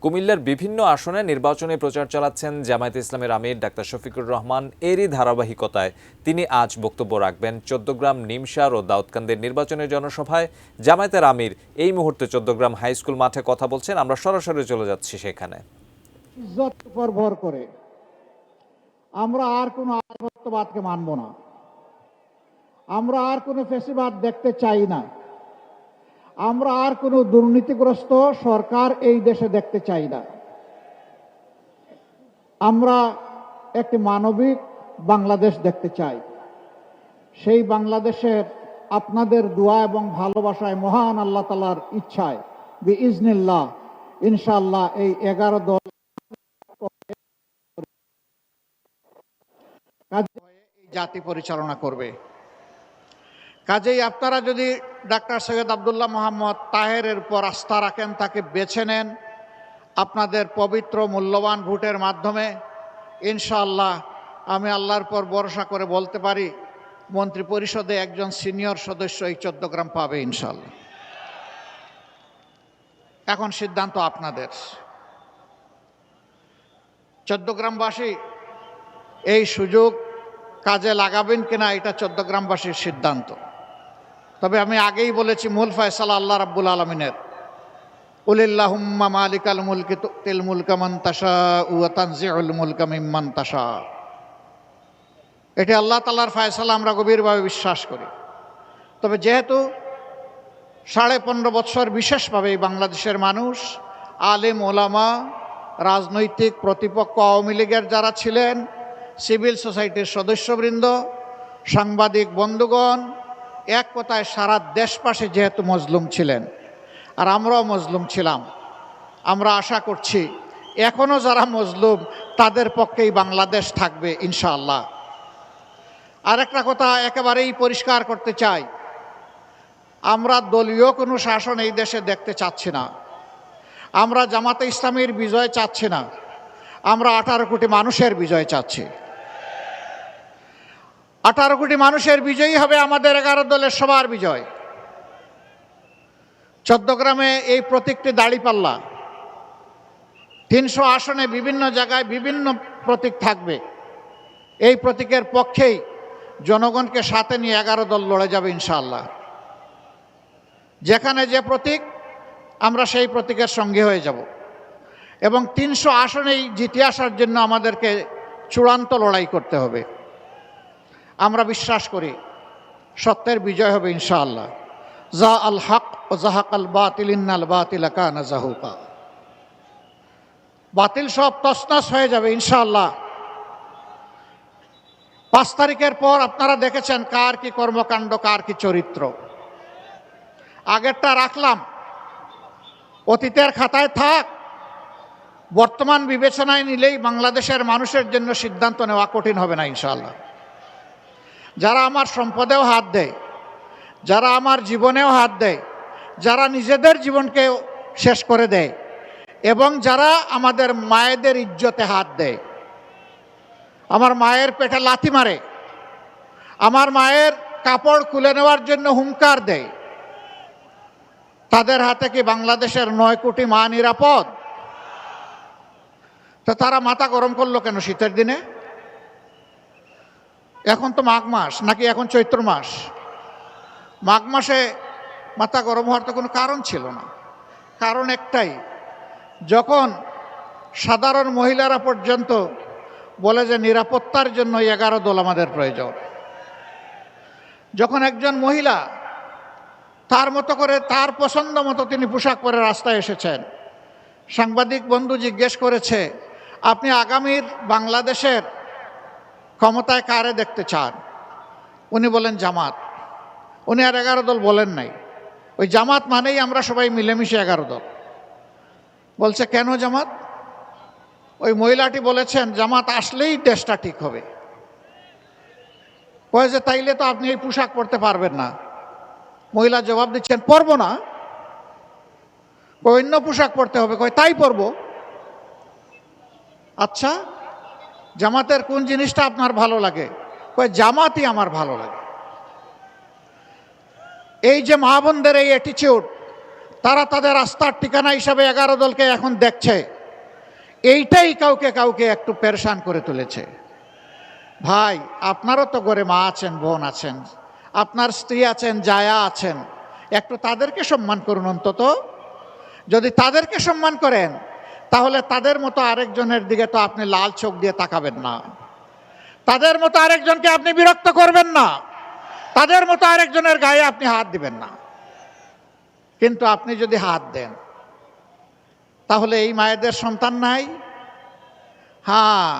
কুমিল্লার বিভিন্ন আসনে নির্বাচনী প্রচার চালাচ্ছেন জামায়াতে ইসলামের আমির ডাক্তার শফিকুর রহমান। এরই ধারাবাহিকতায় তিনি আজ বক্তব্য রাখবেন চৌদ্দগ্রাম, নিমসার ও দাউদকান্দির নির্বাচনী জনসভায়। জামায়াতের আমির এই মুহূর্তে চৌদ্দগ্রাম হাই স্কুল মাঠে কথা বলছেন। আমরা সরাসরি চলে যাচ্ছি সেখানে। ইজ্জত উপর ভর করে আমরা আর কোনো আধিপত্যবাদকে মানব না। আমরা আর কোনো ফ্যাসিবাদ দেখতে চাই না। আমরা আর কোনো দুর্নীতিগ্রস্ত সরকার এই দেশে দেখতে চাই না। আমরা একটি মানবিক বাংলাদেশ দেখতে চাই। সেই বাংলাদেশের আপনাদের দোয়া এবং ভালোবাসায়, মহান আল্লাহ তাআলার ইচ্ছায় বিইজনিল্লাহ ইনশাআল্লাহ এই 11 দল জাতি পরিচালনা করবে। কাজেই আপনারা যদি ডাক্তার সৈয়দ আব্দুল্লাহ মোহাম্মদ তাহেরের উপর আস্থা রাখেন, তাকে বেছে নেন আপনাদের পবিত্র মূল্যবান ভোটের মাধ্যমে, ইনশাআল্লাহ আমি আল্লাহর পর ভরসা করে বলতে পারি মন্ত্রী পরিষদে একজন সিনিয়র সদস্য এই চৌদ্দগ্রাম পাবে ইনশাআল্লাহ। এখন সিদ্ধান্ত আপনাদের। চৌদ্দগ্রামবাসী এই সুযোগ কাজে লাগাবেন কিনা এটা চৌদ্দগ্রামবাসীর সিদ্ধান্ত। তবে আমি আগেই বলেছি, মূল ফয়সালা আল্লাহ রাব্বুল আলামিনের। কুলিল্লাহুম্মা মালিকাল মুলকি তুতিল মুলকা মান তাশাউ ওয়া তানজিউল মুলকা মিম্মান তাশা। এটা আল্লাহ তাআলার ফয়সালা, আমরা গভীরভাবে বিশ্বাস করি। তবে যেহেতু 15.5 বছর বিশেষভাবে বাংলাদেশের মানুষ, আলেম ওলামা, রাজনৈতিক প্রতিপক্ষ আওয়ামী লীগের যারা ছিলেন, সিভিল সোসাইটির সদস্যবৃন্দ, সাংবাদিক বন্ধুগণ, এক কথায় সারা দেশবাসী যেহেতু মজলুম ছিলেন, আর আমরাও মজলুম ছিলাম, আমরা আশা করছি এখনও যারা মজলুম তাদের পক্ষেই বাংলাদেশ থাকবে ইনশাআল্লাহ। আরেকটা কথা একেবারেই পরিষ্কার করতে চাই, আমরা দলীয় কোনো শাসন এই দেশে দেখতে চাচ্ছি না। আমরা জামাতে ইসলামীর বিজয় চাচ্ছি না। আমরা 18 কোটি মানুষের বিজয় চাচ্ছি। 18 কোটি মানুষের বিজয়ী হবে আমাদের 11 দলের সবার বিজয়। চৌদ্দগ্রামে এই প্রতীকটি দাঁড়িপাল্লা। 300 আসনে বিভিন্ন জায়গায় বিভিন্ন প্রতীক থাকবে। এই প্রতীকের পক্ষেই জনগণকে সাথে নিয়ে 11 দল লড়ে যাবে ইনশাআল্লাহ। যেখানে যে প্রতীক, আমরা সেই প্রতীকের সঙ্গে হয়ে যাব এবং 300 আসনেই জিতে আসার জন্য আমাদেরকে চূড়ান্ত লড়াই করতে হবে। আমরা বিশ্বাস করি সত্যের বিজয় হবে ইনশাআল্লাহ। জা আল হক ও জাহাকাল বাতিল ইন্নাল বাতিলা কানা জাহুকা। বাতিল সব তছনছ হয়ে যাবে ইনশাআল্লাহ। 5 তারিখের পর আপনারা দেখেছেন কার কি কর্মকাণ্ড, কার কি চরিত্র। আগেরটা রাখলাম, অতীতের খাতায় থাক। বর্তমান বিবেচনায় নিলেই বাংলাদেশের মানুষের জন্য সিদ্ধান্ত নেওয়া কঠিন হবে না ইনশাআল্লাহ। যারা আমার সম্পদেও হাত দেয়, যারা আমার জীবনেও হাত দেয়, যারা নিজেদের জীবনকে শেষ করে দেয় এবং যারা আমাদের মায়েদের ইজ্জতে হাত দেয়, আমার মায়ের পেটে লাথি মারে, আমার মায়ের কাপড় খুলে নেওয়ার জন্য হুঙ্কার দেয়, তাদের হাতে কি বাংলাদেশের 9 কোটি মা নিরাপদ? তো তারা মাথা গরম করলো কেন শীতের দিনে? এখন তো মাঘ মাস, নাকি এখন চৈত্র মাস? মাঘ মাসে মাথা গরম হওয়ার তো কোনো কারণ ছিল না। কারণ একটাই, যখন সাধারণ মহিলারা পর্যন্ত বলে যে নিরাপত্তার জন্য 11 দল আমাদের প্রয়োজন, যখন একজন মহিলা তার মতো করে, তার পছন্দ মতো তিনি পোশাক পরে রাস্তায় এসেছেন, সাংবাদিক বন্ধু জিজ্ঞেস করেছে, আপনি আগামীর বাংলাদেশের ক্ষমতায় কারে দেখতে চান? উনি বলেন জামাত। উনি আর 11 দল বলেন নাই। ওই জামাত মানেই আমরা সবাই মিলেমিশে 11 দল। বলছে কেন জামাত? ওই মহিলাটি বলেছেন জামাত আসলেই দেশটা ঠিক হবে। কয়ে যে তাইলে তো আপনি এই পোশাক পরতে পারবেন না। মহিলা জবাব দিচ্ছেন, পরবো না। অন্য পোশাক পরতে হবে। কয় তাই পরবো। আচ্ছা, জামাতের কোন জিনিসটা আপনার ভালো লাগে? কয় জামাতই আমার ভালো লাগে। এই যে মা বোনদের এই অ্যাটিচিউড, তারা তাদের আস্থার ঠিকানা হিসাবে 11 দলকে এখন দেখছে। এইটাই কাউকে কাউকে একটু পেরেশান করে তুলেছে। ভাই, আপনারও তো ঘরে মা আছেন, বোন আছেন, আপনার স্ত্রী আছেন, জায়া আছেন, একটু তাদেরকে সম্মান করুন অন্তত। যদি তাদেরকে সম্মান করেন, তাহলে তাদের মতো আরেকজনের দিকে তো আপনি লাল চোখ দিয়ে তাকাবেন না, তাদের মতো আরেকজনকে আপনি বিরক্ত করবেন না, তাদের মতো আরেকজনের গায়ে আপনি হাত দিবেন না। কিন্তু আপনি যদি হাত দেন, তাহলে এই মায়েদের সন্তান নাই? হ্যাঁ,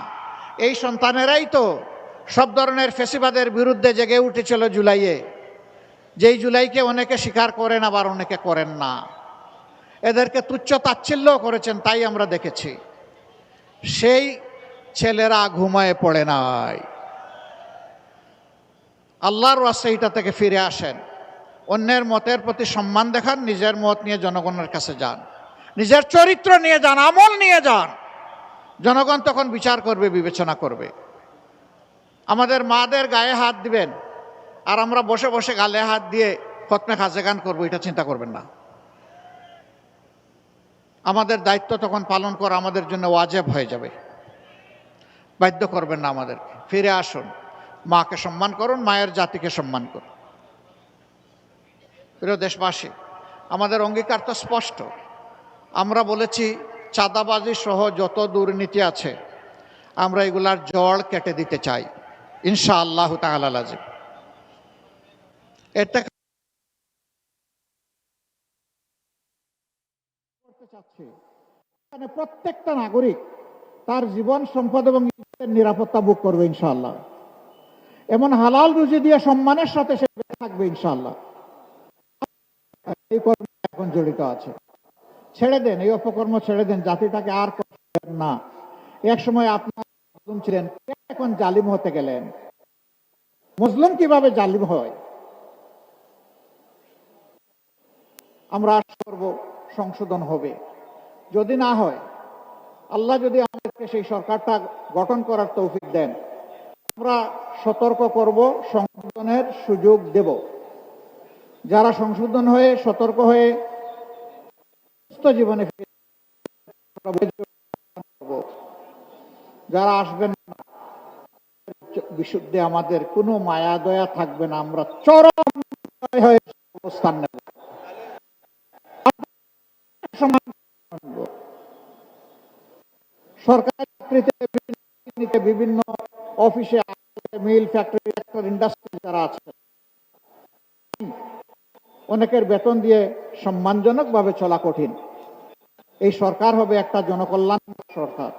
এই সন্তানেরাই তো সব ধরনের ফেসিবাদের বিরুদ্ধে জেগে উঠেছিল জুলাইয়ে, যেই জুলাইকে অনেকে স্বীকার করেন, আবার অনেকে করেন না। এদেরকে তুচ্ছ তাচ্ছিল্য করেছেন, তাই আমরা দেখেছি। সেই ছেলেরা ঘুমায় পড়ে নাই। আল্লাহর ওয়াস্তে এইটা থেকে ফিরে আসেন, অন্যের মতের প্রতি সম্মান দেখান, নিজের মত নিয়ে জনগণের কাছে যান, নিজের চরিত্র নিয়ে যান, আমল নিয়ে যান। জনগণ তখন বিচার করবে, বিবেচনা করবে। আমাদের মাদের গায়ে হাত দিবেন আর আমরা বসে বসে গালে হাত দিয়ে খতমে খাজেগান করবো, এটা চিন্তা করবেন না। আমাদের দায়িত্ব তখন পালন করা আমাদের জন্য ওয়াজিব হয়ে যাবে। বাধ্য করবেন না আমাদেরকে। ফিরে আসুন, মাকে সম্মান করুন, মায়ের জাতিকে সম্মান করুন। প্রিয় দেশবাসী, আমাদের অঙ্গীকার তো স্পষ্ট। আমরা বলেছি চাঁদাবাজি সহ যত দুর্নীতি আছে আমরা এগুলার জড় কেটে দিতে চাই, ইনশাআল্লাহ তাআলা লাজিম। এটা করতে চাচ্ছি, মানে প্রত্যেকটা নাগরিক তার জীবন, সম্পদ এবং নিরাপত্তা ভোগ করবে ইনশাআল্লাহ। এমন হালাল রুজি দিয়ে সম্মানের সাথে সে থাকবে ইনশাআল্লাহ। এই কর্ম এখন জড়িত আছে, ছেড়ে দেন, এই অপকর্ম ছেড়ে দেন, জাতিটাকে আর করবেন না। এক সময় আপনার মুসলিম ছিলেন, এখন জালিম হতে গেলেন। মুসলিম কিভাবে জালিম হয়? আমরা আশা করব সংশোধন হবে। যদি না হয়, আল্লাহ যদি আমাদেরকে সেই সরকারটা গঠন করার তৌফিক দেন, আমরা সতর্ক করব, সংশোধনের সুযোগ দেব। যারা সংশোধন হয়ে সতর্ক হয়ে সুস্থ জীবনে যারা আসবেন না, বিশুদ্ধে আমাদের কোনো মায়া দয়া থাকবে না, আমরা চরম হয়ে অবস্থান নেব। সরকারি চাকরিতে, বিভিন্ন অফিসে, মিল, ফ্যাক্টরি, ইন্ডাস্ট্রি যারা আছে, অনেকের বেতন দিয়ে সম্মানজনক ভাবে চলা কঠিন। এই সরকার হবে একটা জনকল্যাণ সরকার।